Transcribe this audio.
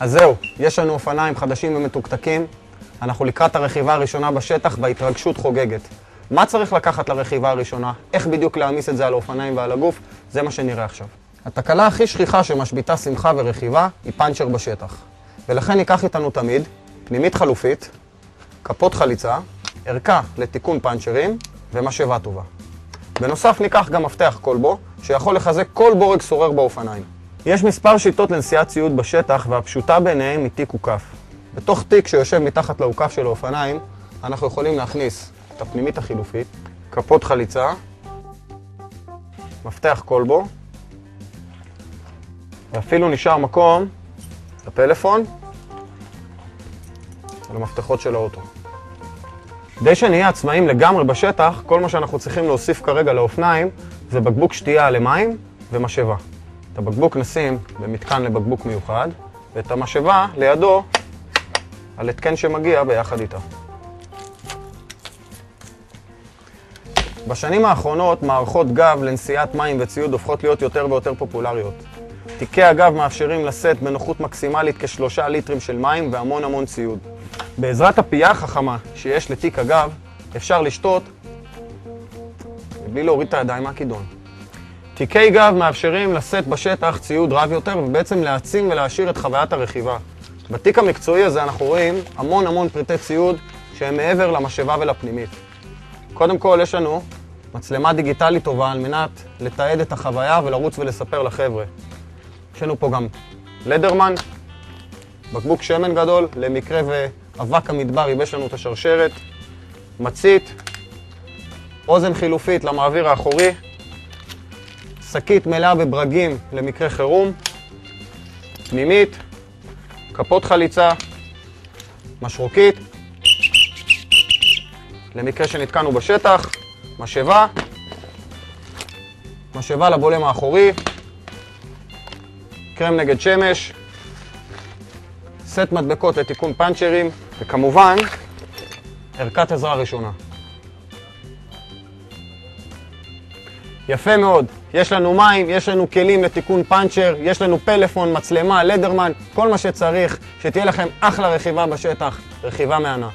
אז זהו, יש לנו אופניים חדשים ומתוקתקים. אנחנו לקראת הרכיבה הראשונה בשטח וההתרגשות חוגגת. מה צריך לקחת לרכיבה הראשונה? איך בדיוק להעמיס את זה על האופניים ועל הגוף? זה מה שנראה עכשיו. התקלה הכי שכיחה שמשביתה שמחה ורכיבה היא פאנצ'ר בשטח. ולכן ניקח איתנו תמיד פנימית חלופית, כפות חליצה, ערכה לתיקון פאנצ'רים ומשאבה טובה. בנוסף ניקח גם מפתח קולבו שיכול לחזק כל בורג סורר באופניים. יש מספר שיטות לנסיעת ציוד בשטח והפשוטה ביניהם היא תיק וקף. בתוך תיק שיושב מתחת לעוקף של האופניים אנחנו יכולים להכניס את הפנימית החילופית, כפות חליצה, מפתח קולבו, ואפילו נשאר מקום לפלאפון ולמפתחות של האוטו. כדי שנהיה עצמאים לגמרי בשטח, כל מה שאנחנו צריכים להוסיף כרגע לאופניים זה בקבוק שתייה למים ומשאבה. את הבקבוק נשים במתקן לבקבוק מיוחד, ואת המשאבה לידו על התקן שמגיע ביחד איתה. בשנים האחרונות מערכות גב לנשיאת מים וציוד הופכות להיות יותר ויותר פופולריות. תיקי הגב מאפשרים לשאת בנוחות מקסימלית כ3 ליטרים של מים והמון ציוד. בעזרת הפייה החכמה שיש לתיק הגב אפשר לשתות בלי להוריד את הידיים מהכידון. תיקי גב מאפשרים לשאת בשטח ציוד רב יותר ובעצם להעצים ולהשאיר את חוויית הרכיבה. בתיק המקצועי הזה אנחנו רואים המון פריטי ציוד שהם מעבר למשאבה ולפנימית. קודם כל יש לנו מצלמה דיגיטלית טובה על מנת לתעד את החוויה ולרוץ ולספר לחבר'ה. יש לנו פה גם לדרמן, בקבוק שמן גדול, למקרה ואבק המדבר ייבש לנו את השרשרת, מצית, אוזן חילופית למעביר האחורי, שקית מלאה בברגים למקרה חירום, פנימית, כפות חליצה, משרוקית, למקרה שנתקענו בשטח, משאבה לבולם האחורי, קרם נגד שמש, סט מדבקות לתיקון פאנצ'רים, וכמובן, ערכת עזרה ראשונה. יפה מאוד, יש לנו מים, יש לנו כלים לתיקון פאנצ'ר, יש לנו פלאפון, מצלמה, לדרמן, כל מה שצריך, שתהיה לכם אחלה רכיבה בשטח, רכיבה מהנה.